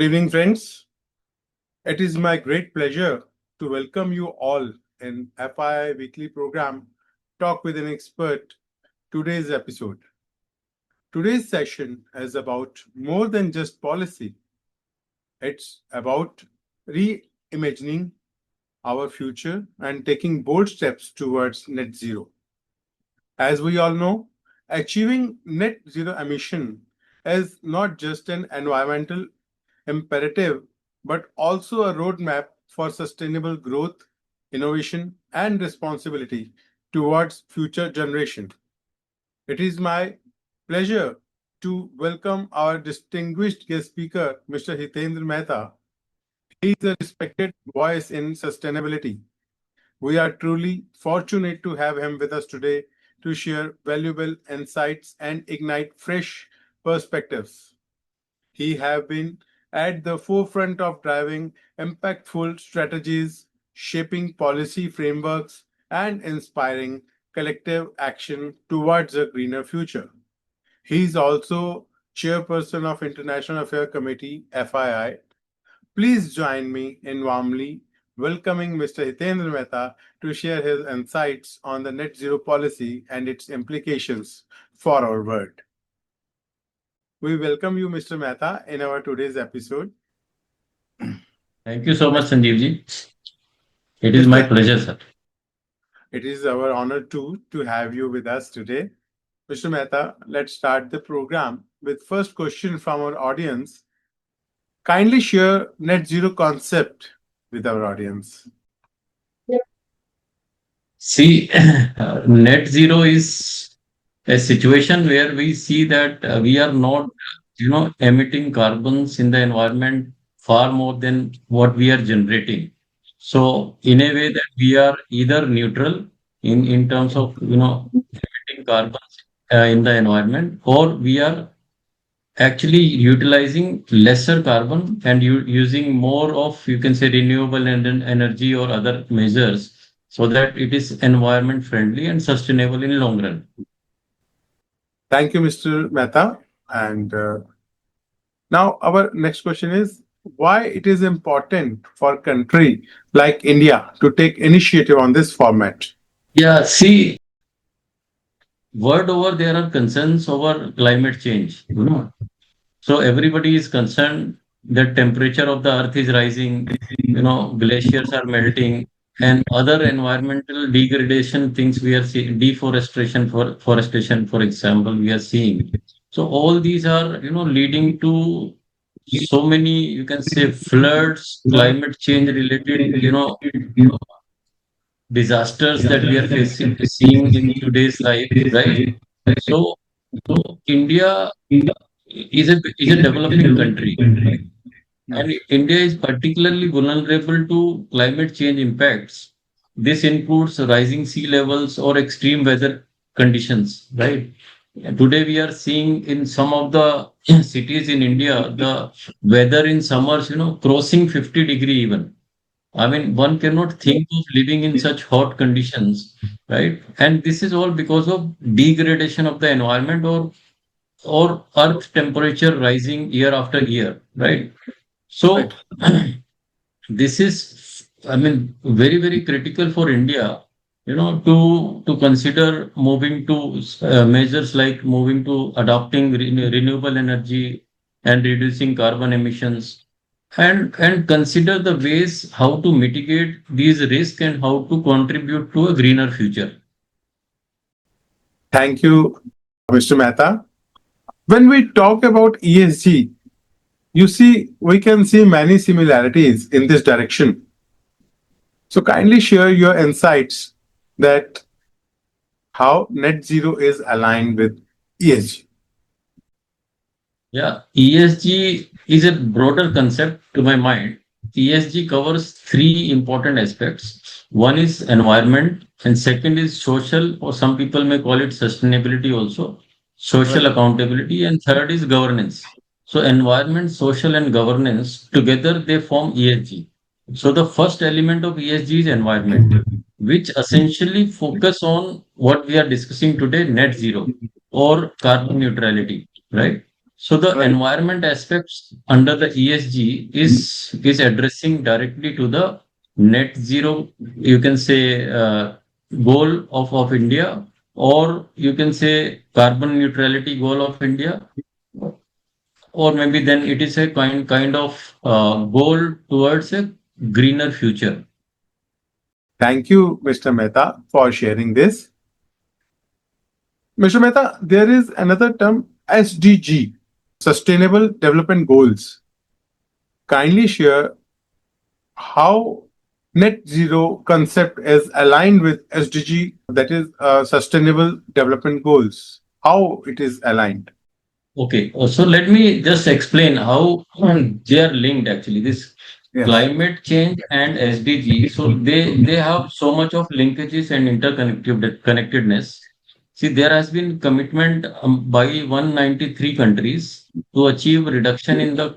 Good evening, friends. It is my great pleasure to welcome you all in FII weekly program Talk with an Expert. Today's episode. Today's session is about more than just policy. It's about reimagining our future and taking bold steps towards net zero. As we all know, achieving net zero emission is not just an environmental imperative, but also a roadmap for sustainable growth, innovation, and responsibility towards future generation. It is my pleasure to welcome our distinguished guest speaker, Mr. Hitender Mehta. He is a respected voice in sustainability. We are truly fortunate to have him with us today to share valuable insights and ignite fresh perspectives. He have been at the forefront of driving impactful strategies, shaping policy frameworks, and inspiring collective action towards a greener future. He is also Chairperson of International Affairs Committee, FII. Please join me in warmly welcoming Mr. Hitender Mehta to share his insights on the net zero policy and its implications for our world. We welcome you, Mr. Mehta, in our today's episode. Thank you so much, Sanjiv ji. It is my pleasure, sir. It is our honor too to have you with us today. Mr. Mehta, let's start the program with first question from our audience. Kindly share net zero concept with our audience. See, net zero is a situation where we see that we are not, emitting carbons in the environment far more than what we are generating. So, in a way that we are either neutral in terms of, emitting carbons in the environment, or we are actually utilizing lesser carbon and using more of, you can say, renewable energy or other measures so that it is environment friendly and sustainable in long run. Thank you, Mr. Mehta. And now our next question is why it is important for a country like India to take initiative on this format. Yeah, see, word over there are concerns over climate change. So everybody is concerned that temperature of the earth is rising, glaciers are melting, and other environmental degradation things we are seeing, forestation, for example, we are seeing. So all these are, leading to so many, you can say, floods, climate change related, disasters that we are seeing in today's life, right? So India is a developing country, and India is particularly vulnerable to climate change impacts. This includes rising sea levels or extreme weather conditions, right? And today we are seeing in some of the cities in India, the weather in summers, crossing 50-degree even. I mean, one cannot think of living in such hot conditions, right? And this is all because of degradation of the environment or earth temperature rising year after year, right? So this is, I mean, very, very critical for India, to consider moving to measures like moving to adopting renewable energy and reducing carbon emissions, and consider the ways how to mitigate these risks and how to contribute to a greener future. Thank you, Mr. Mehta. When we talk about ESG, we can see many similarities in this direction. So kindly share your insights that how net zero is aligned with ESG. Yeah, ESG is a broader concept to my mind. ESG covers three important aspects. One is environment, and second is social, or some people may call it sustainability also, social Right. accountability, and third is governance. So, environment, social, and governance together they form ESG. So, the first element of ESG is environment, which essentially focus on what we are discussing today, net zero or carbon neutrality, right? So the Right. environment aspects under the ESG is addressing directly to the net zero, you can say, goal of India, or you can say carbon neutrality goal of India, or maybe then it is a kind of goal towards a greener future. Thank you, Mr. Mehta, for sharing this. Mr. Mehta, there is another term, SDG, Sustainable Development Goals. Kindly share how net zero concept is aligned with SDG, that is Sustainable Development Goals. How it is aligned? Okay, so let me just explain how they are linked actually. This Yes. climate change and SDG, so they have so much of linkages and connectedness. See, there has been commitment by 193 countries to achieve reduction in the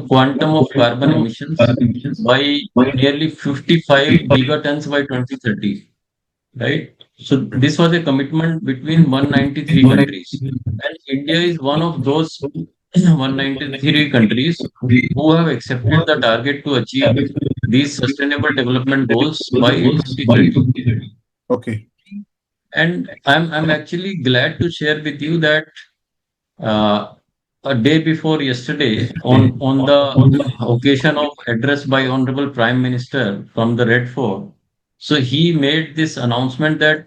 quantum of carbon emissions by nearly 55 gigatons by 2030, right? So this was a commitment between 193 countries, and India is one of those 193 countries who have accepted the target to achieve these sustainable development goals by 2030. Okay. And I'm actually glad to share with you that uh, a day before yesterday, on the occasion of address by Honorable Prime Minister from the Red Fort, so he made this announcement that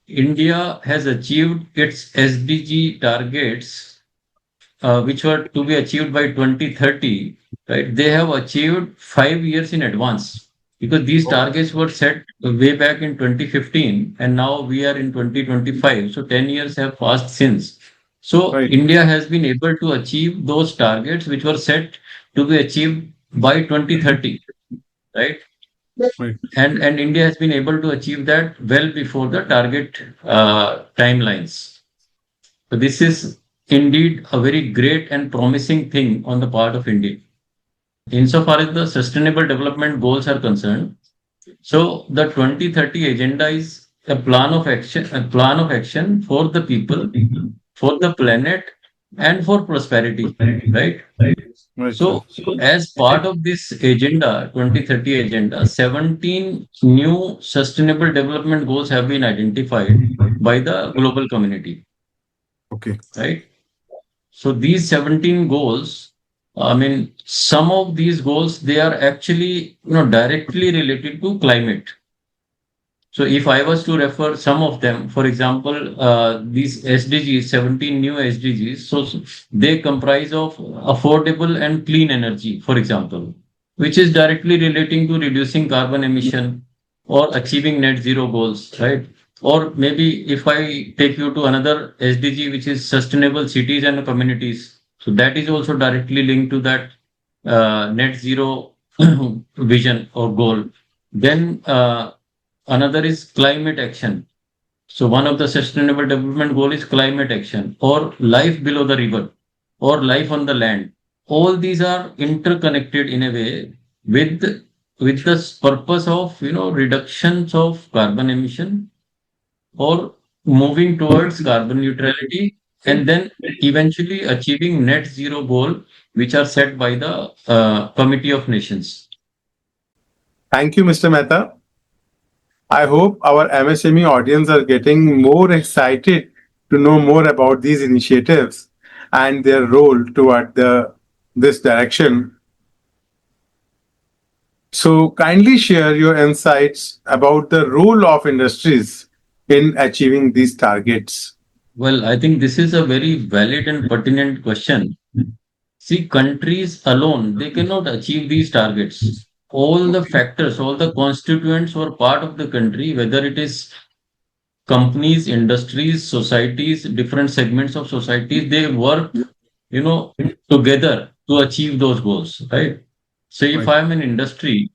India has achieved its SDG targets, which were to be achieved by 2030, right? They have achieved 5 years in advance because these targets were set way back in 2015, and now we are in 2025. So 10 years have passed since. So Right. India has been able to achieve those targets which were set to be achieved by 2030, right? Right. And India has been able to achieve that well before the target timelines. So this is indeed a very great and promising thing on the part of India. Insofar as the sustainable development goals are concerned, so the 2030 agenda is a plan of action for the people, for the planet, and for prosperity, right? Right, sir. So, as part of this agenda, 2030 agenda, 17 new sustainable development goals have been identified by the global community, Okay. right? So, these 17 goals, I mean, some of these goals, they are actually, directly related to climate. So if I was to refer some of them, for example, these SDGs, 17 new SDGs, so they comprise of affordable and clean energy, for example, which is directly relating to reducing carbon emission or achieving net zero goals, right? Or maybe if I take you to another SDG, which is sustainable cities and communities, so that is also directly linked to that net zero vision or goal. Then another is climate action. So one of the sustainable development goal is climate action or life below the river or life on the land. All these are interconnected in a way with with the purpose of reductions of carbon emission or moving towards carbon neutrality and then eventually achieving net zero goal which are set by the Committee of Nations. Thank you, Mr. Mehta. I hope our MSME audience are getting more excited to know more about these initiatives and their role toward this direction. So kindly share your insights about the role of industries in achieving these targets. Well, I think this is a very valid and pertinent question. See, countries alone, they cannot achieve these targets. All the factors, all the constituents were part of the country, whether it is companies, industries, societies, different segments of societies, they work, you know, together to achieve those goals, right? So if Right. I'm an industry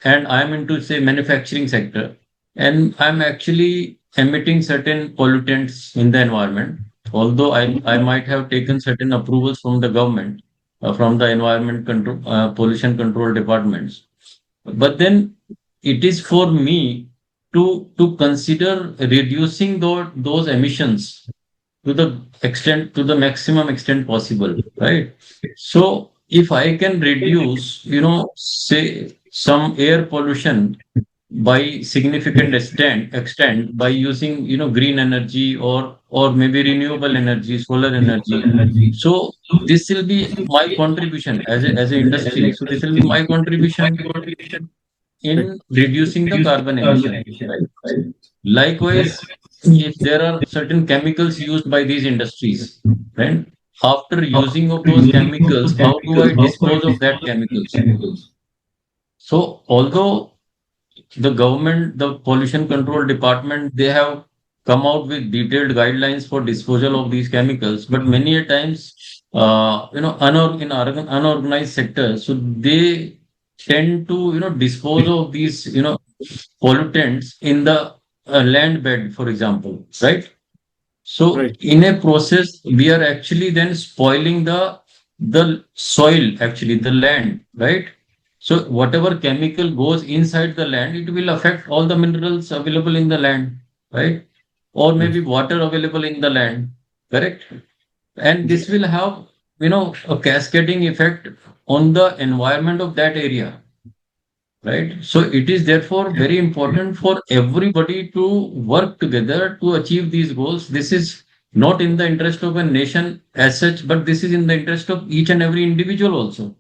and I'm into, say, manufacturing sector, and I'm actually emitting certain pollutants in the environment, although I might have taken certain approvals from the government, from the environment control, pollution control departments, but then it is for me to consider reducing those emissions to the maximum extent possible, right? So if I can reduce, say some air pollution by significant extent by using, green energy or maybe renewable energy, solar energy. So this will be my contribution as a industry. So this will be my contribution Right. in reducing the carbon emission, right? Likewise, if there are certain chemicals used by these industries, right? After using of those chemicals, how do I dispose of that chemicals? So although the government, the pollution control department, they have come out with detailed guidelines for disposal of these chemicals, but many a times, unorganized sectors, so they tend to, dispose of these, pollutants in the land bed, for example, right? So Right. in a process, we are actually then spoiling the soil, actually the land, right? So whatever chemical goes inside the land, it will affect all the minerals available in the land, right? Or maybe Yes. water available in the land, correct? And this will have, a cascading effect on the environment of that area, right? So it is therefore very important for everybody to work together to achieve these goals. This is not in the interest of a nation as such, but this is in the interest of each and every individual also,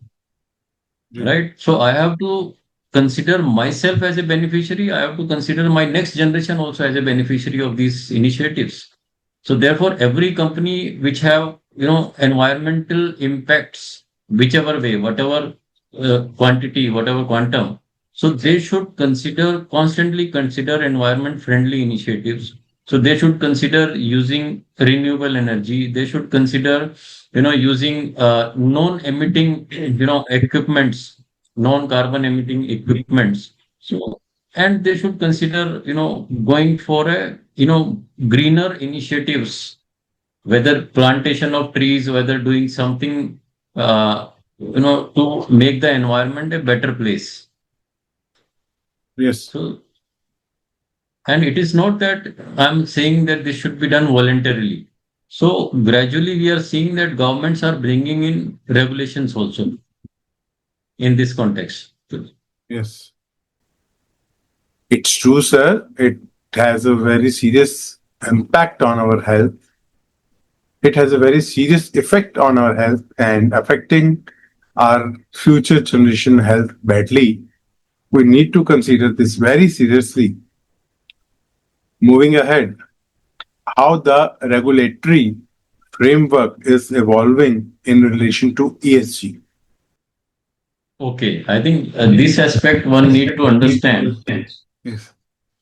Right. right? So I have to consider myself as a beneficiary. I have to consider my next generation also as a beneficiary of these initiatives. So therefore, every company which have, environmental impacts, whichever way, whatever quantity, whatever quantum, so they should constantly consider environment friendly initiatives. So they should consider using renewable energy. They should consider, using non-emitting, equipments, non-carbon emitting equipments. So, and they should consider, going for a, greener initiatives, whether plantation of trees, whether doing something, to make the environment a better place. Yes. So, and it is not that I'm saying that this should be done voluntarily. So gradually we are seeing that governments are bringing in regulations also in this context. Yes. It's true, sir. It has a very serious impact on our health. It has a very serious effect on our health and affecting our future generation health badly. We need to consider this very seriously. Moving ahead, how the regulatory framework is evolving in relation to ESG. Okay, I think this aspect one need to understand. Yes.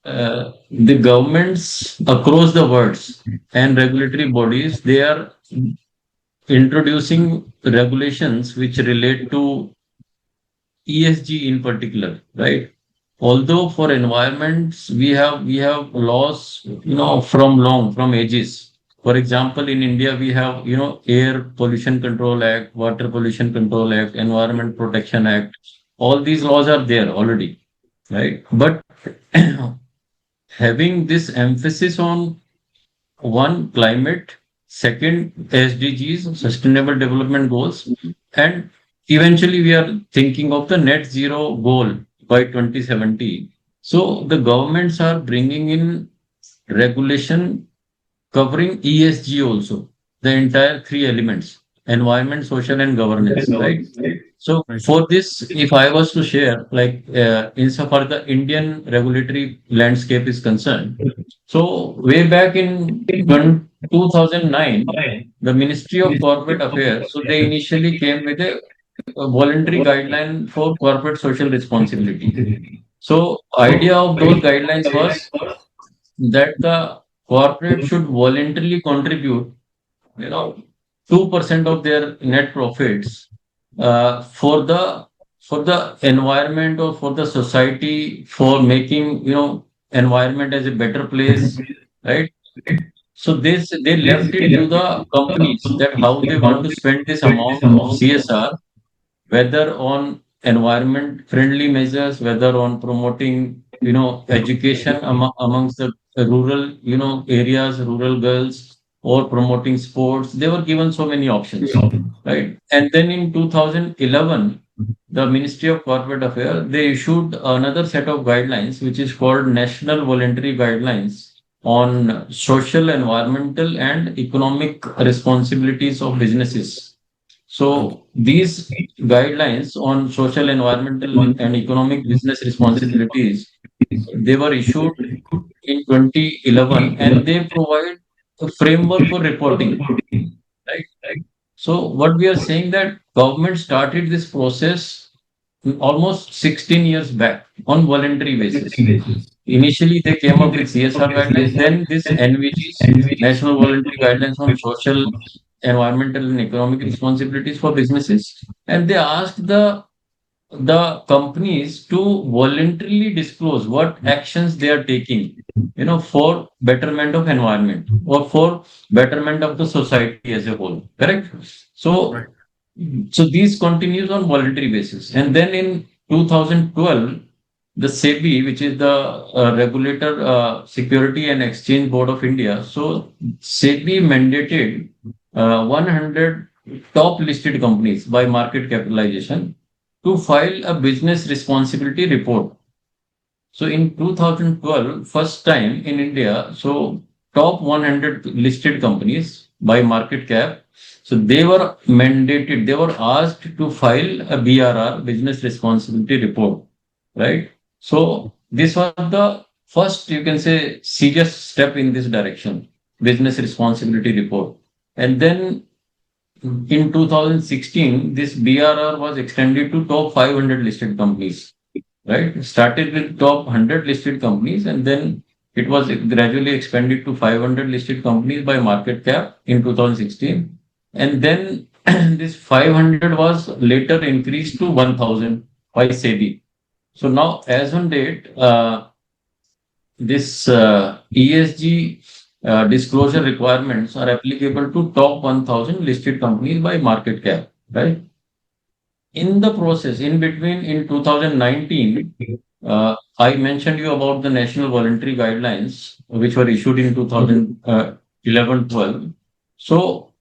The governments across the world and regulatory bodies, they are introducing regulations which relate to ESG in particular, right? Although for environments we have laws, from ages. For example, in India we have, Air Pollution Control Act, Water Pollution Control Act, Environment Protection Act. All these laws are there already, right? But having this emphasis on one, climate, second, SDGs, Sustainable Development Goals, and eventually we are thinking of the net zero goal by 2070. So the governments are bringing in regulation covering ESG also, the entire three elements: environment, social, and governance, right? So Right. for this, if I was to share, like insofar the Indian regulatory landscape is concerned, so way back in 2009, the Ministry of Corporate Affairs, so they initially came with a voluntary guideline for corporate social responsibility. So idea of those guidelines was that the corporate should voluntarily contribute, 2% of their net profits for the environment or for the society, for making, environment as a better place, right? So this they left it to the companies that how they want to spend this amount of CSR, whether on environment friendly measures, whether on promoting, education amongst the rural, areas, rural girls, or promoting sports. They were given so many options, right? And then in 2011, the Ministry of Corporate Affairs, they issued another set of guidelines, which is called National Voluntary Guidelines on Social, Environmental, and Economic Responsibilities of Businesses. Okay. So these guidelines on social, environmental, and economic business responsibilities, they were issued in 2011, and they provide a framework for reporting, right? So what we are saying that government started this process almost 16 years back on voluntary basis. Initially, they came up with CSR guidelines, then this NVGs, National Voluntary Guidelines on Social, Environmental, and Economic Responsibilities for Businesses, and they asked the companies to voluntarily disclose what actions they are taking, for betterment of environment or for betterment of the society as a whole. Correct? So, Right. so these continues on voluntary basis, and then in 2012, the SEBI, which is the regulator, Security and Exchange Board of India, so SEBI mandated 100 top listed companies by market capitalization to file a business responsibility report. So in 2012, first time in India, so top 100 listed companies by market cap, so they were mandated, they were asked to file a BRR, business responsibility report, right? So this was the first, you can say, serious step in this direction, business responsibility report. And then in 2016, this BRR was extended to top 500 listed companies, right? Started with top 100 listed companies, and then it was gradually expanded to 500 listed companies by market cap in 2016. And then this 500 was later increased to 1000 by SEBI. So now, as on date, this ESG disclosure requirements are applicable to top 1000 listed companies by market cap, right? In the process, in between, in 2019, I mentioned you about the national voluntary guidelines, which were issued in 2011-12. So,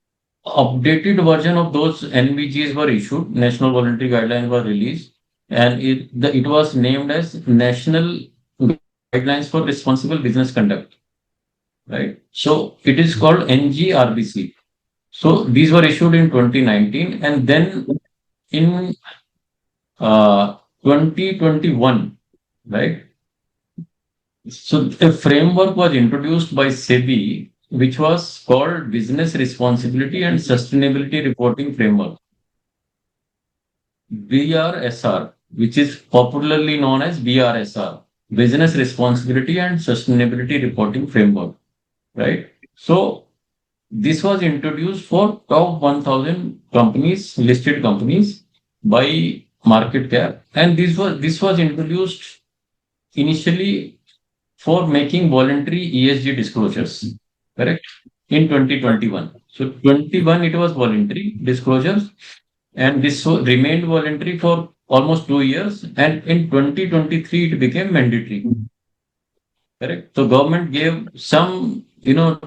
updated version of those NVGs were issued, national voluntary guidelines were released, and it was named as National Guidelines for Responsible Business Conduct, right? So, it is called NGRBC. So, these were issued in 2019, and then in 2021, right? So a framework was introduced by SEBI, which was called Business Responsibility and Sustainability Reporting Framework, BRSR, which is popularly known as BRSR, Business Responsibility and Sustainability Reporting Framework, right? So this was introduced for top 1000 companies, listed companies by market cap, and this was introduced initially for making voluntary ESG disclosures, correct? In 2021. So 21 it was voluntary disclosures, and remained voluntary for almost 2 years, and in 2023 it became mandatory, correct? So government gave some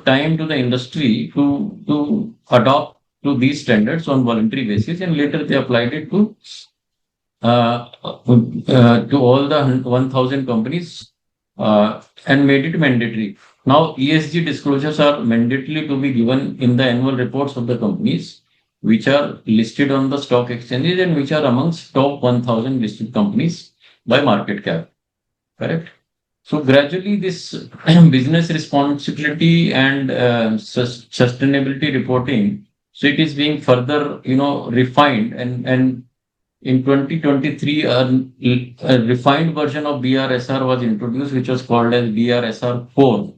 time to the industry to adopt to these standards on voluntary basis, and later they applied it to all the 1000 companies, and made it mandatory. Now, ESG disclosures are mandatory to be given in the annual reports of the companies which are listed on the stock exchanges and which are amongst top 1000 listed companies by market cap. Correct? So, gradually, this business responsibility and sustainability reporting, so it is being further, refined, and in 2023, a refined version of BRSR was introduced, which was called as BRSR 4.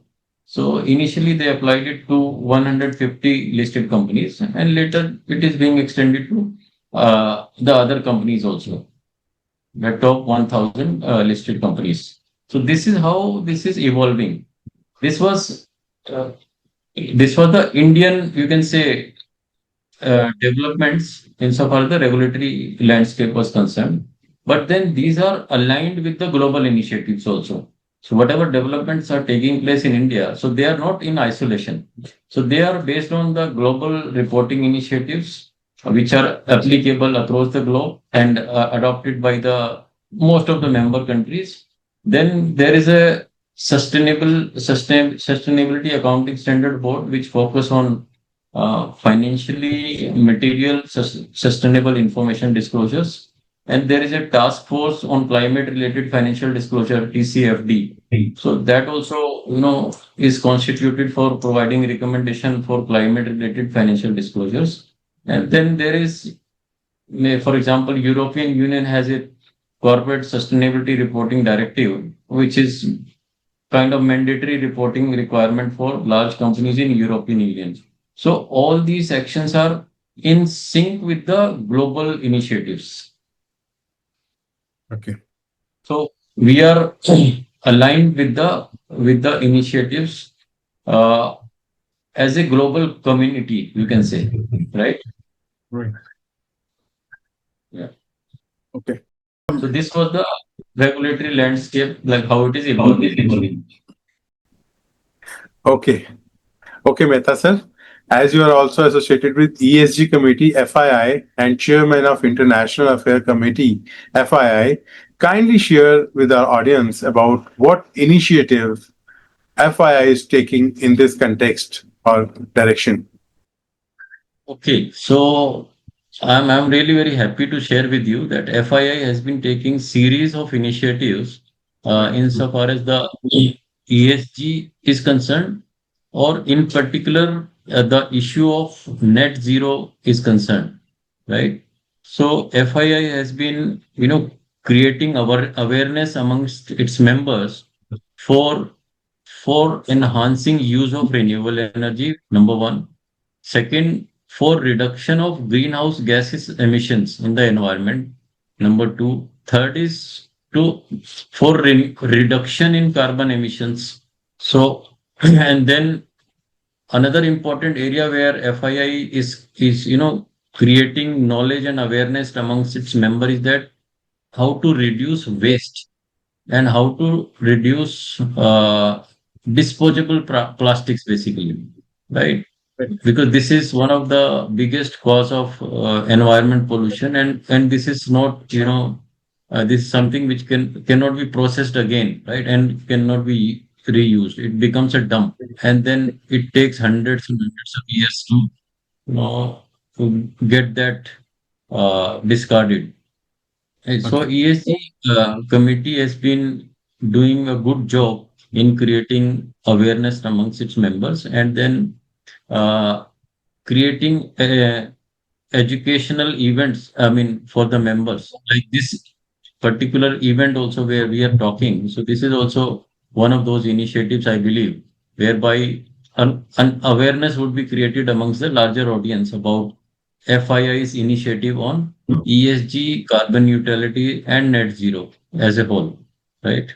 So initially, they applied it to 150 listed companies, and later it is being extended to the other companies also, the top 1000 listed companies. So this is how this is evolving. This was uh, this was the Indian, you can say, developments insofar as the regulatory landscape was concerned. But then these are aligned with the global initiatives also. So whatever developments are taking place in India, so they are not in isolation. So they are based on the global reporting initiatives, which are applicable across the globe and adopted by the most of the member countries. Then there is a sustainability accounting standard board, which focus on financially material sustainable information disclosures. And there is a task force on climate related financial disclosure, TCFD. So that also, is constituted for providing recommendation for climate related financial disclosures. And then there is, for example, European Union has a corporate sustainability reporting directive, which is kind of mandatory reporting requirement for large companies in European Union. So all these actions are in sync with the global initiatives. Okay. So we are aligned with the initiatives uh, as a global community, you can say, right? Right. Yeah. Okay. So this was the regulatory landscape, like how it is evolving. Okay. Okay, Mehta sir. As you are also associated with ESG Committee FII and Chairman of International Affair Committee FII, kindly share with our audience about what initiative FII is taking in this context or direction. Okay, so I'm really very happy to share with you that FII has been taking series of initiatives Right. insofar as the ESG is concerned, or in particular the issue of net zero is concerned, right? So FII has been, creating awareness amongst its members for enhancing use of renewable energy, number one. Second, for reduction of greenhouse gases emissions in the environment. Number two. Third is to for reduction in carbon emissions. So, and then another important area where FII is creating knowledge and awareness amongst its members is that how to reduce waste and how to reduce disposable plastics, basically, right? Right. Because this is one of the biggest cause of environment pollution, and this is not, this is something which cannot be processed again, right, and cannot be reused. It becomes a dump, and then it takes hundreds and hundreds of years to, you know to get that discarded. So Okay. ESG committee has been doing a good job in creating awareness amongst its members, and then uh, creating educational events, I mean, for the members, like this particular event also where we are talking. So this is also one of those initiatives, I believe, whereby an awareness would be created amongst the larger audience about FII's initiative on ESG, carbon neutrality, and net zero as a whole, right?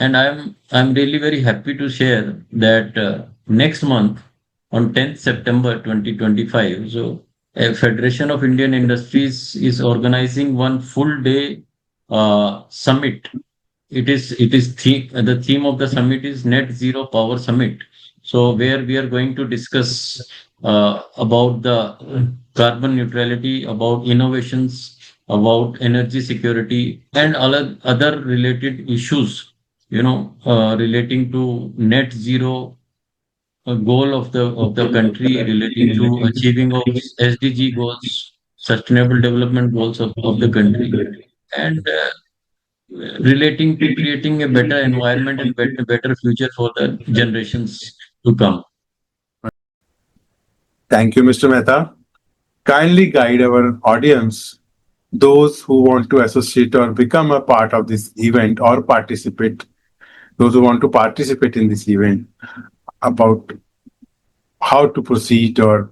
And I'm really very happy to share that next month on 10th September 2025, so a Federation of Indian Industries is organizing one full day summit. The theme of the summit is Net Zero Power Summit. So where we are going to discuss about the carbon neutrality, about innovations, about energy security, and other related issues, relating to net zero goal of the country, relating to achieving of SDG goals, sustainable development goals of the country, and relating to creating a better environment and better future for the generations to come. Thank you, Mr. Mehta. Kindly guide our audience, those who want to associate or become a part of this event or participate, those who want to participate in this event, about how to proceed or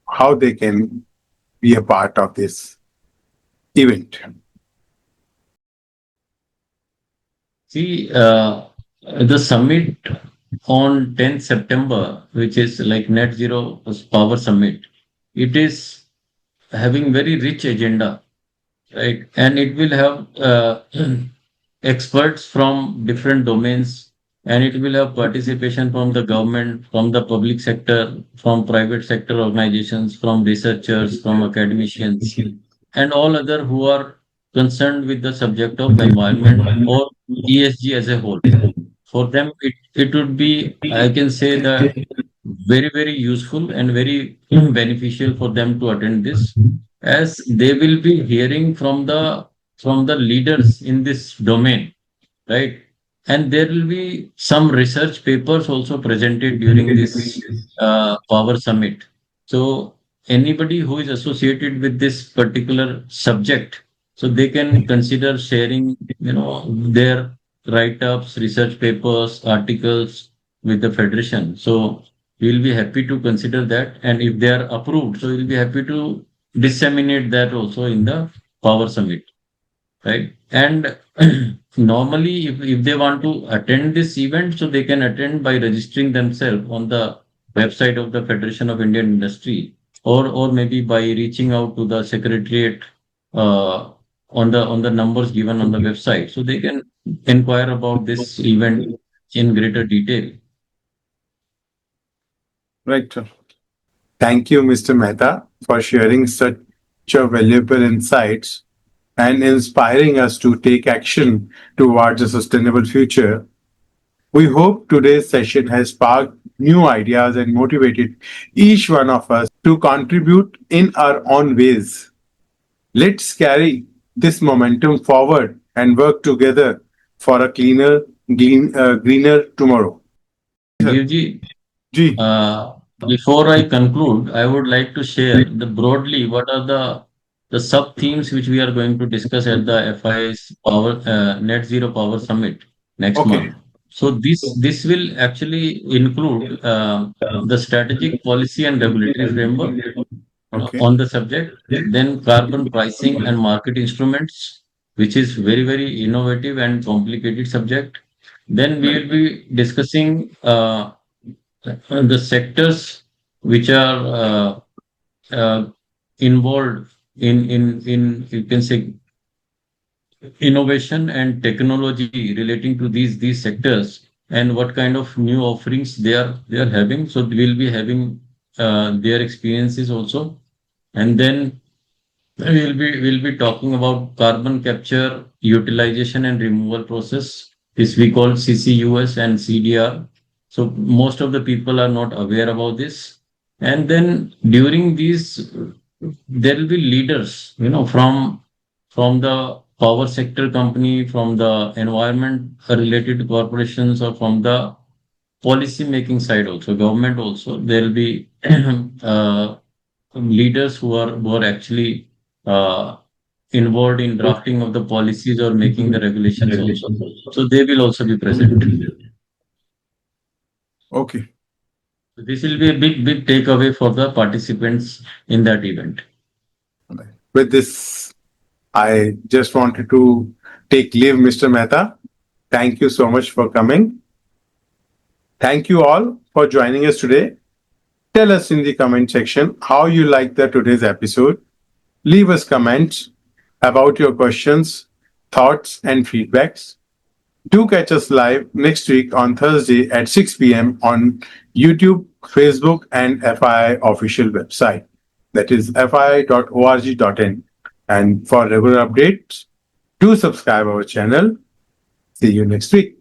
how they can be a part of this event. See, the summit on 10th September, which is like Net Zero Power Summit, it is having very rich agenda, right? And it will have experts from different domains, and it will have participation from the government, from the public sector, from private sector organizations, from researchers, from academicians, and all other who are concerned with the subject of environment or ESG as a whole. For them, it would be, I can say, the very, very useful and very beneficial for them to attend this, as they will be hearing from the leaders in this domain, right? And there will be some research papers also presented during this Power Summit. So anybody who is associated with this particular subject, so they can consider sharing, their write-ups, research papers, articles with the federation. So we'll be happy to consider that, and if they are approved, so we'll be happy to disseminate that also in the Power Summit, right? And normally, if they want to attend this event, so they can attend by registering themselves on the website of the Federation of Indian Industry, or maybe by reaching out to the secretariat uh, on the numbers given on the website, so they can inquire about this event in greater detail. Right. Thank you, Mr. Mehta, for sharing such a valuable insights and inspiring us to take action towards a sustainable future. We hope today's session has sparked new ideas and motivated each one of us to contribute in our own ways. Let's carry this momentum forward and work together for a greener tomorrow. Sanjeev ji, Ji. before I conclude, I would like to share the broadly what are the sub themes which we are going to discuss at the FI's Power Net Zero Power Summit next Okay. month. So this will actually include the strategic policy and regulatory framework Okay. on the subject, then carbon pricing and market instruments, which is very, very innovative and complicated subject. Then we will be discussing the sectors which are involved in you can say innovation and technology relating to these sectors, and what kind of new offerings they are having. So we'll be having their experiences also, and then we'll be talking about carbon capture, utilization and removal process. This we call CCUS and CDR. So most of the people are not aware about this. And then during these, there will be leaders, from the power sector company, from the environment related corporations, or from the policy making side also, government also. There will be leaders who are actually uh, involved in drafting of the policies or making the regulations also. So they will also be present. Okay. So this will be a big takeaway for the participants in that event. With this, I just wanted to take leave, Mr. Mehta. Thank you so much for coming. Thank you all for joining us today. Tell us in the comment section how you liked the today's episode. Leave us comments about your questions, thoughts, and feedbacks. Do catch us live next week on Thursday at 6 p.m. on YouTube, Facebook, and FII official website. That is fii.org.in. And for regular updates, do subscribe our channel. See you next week.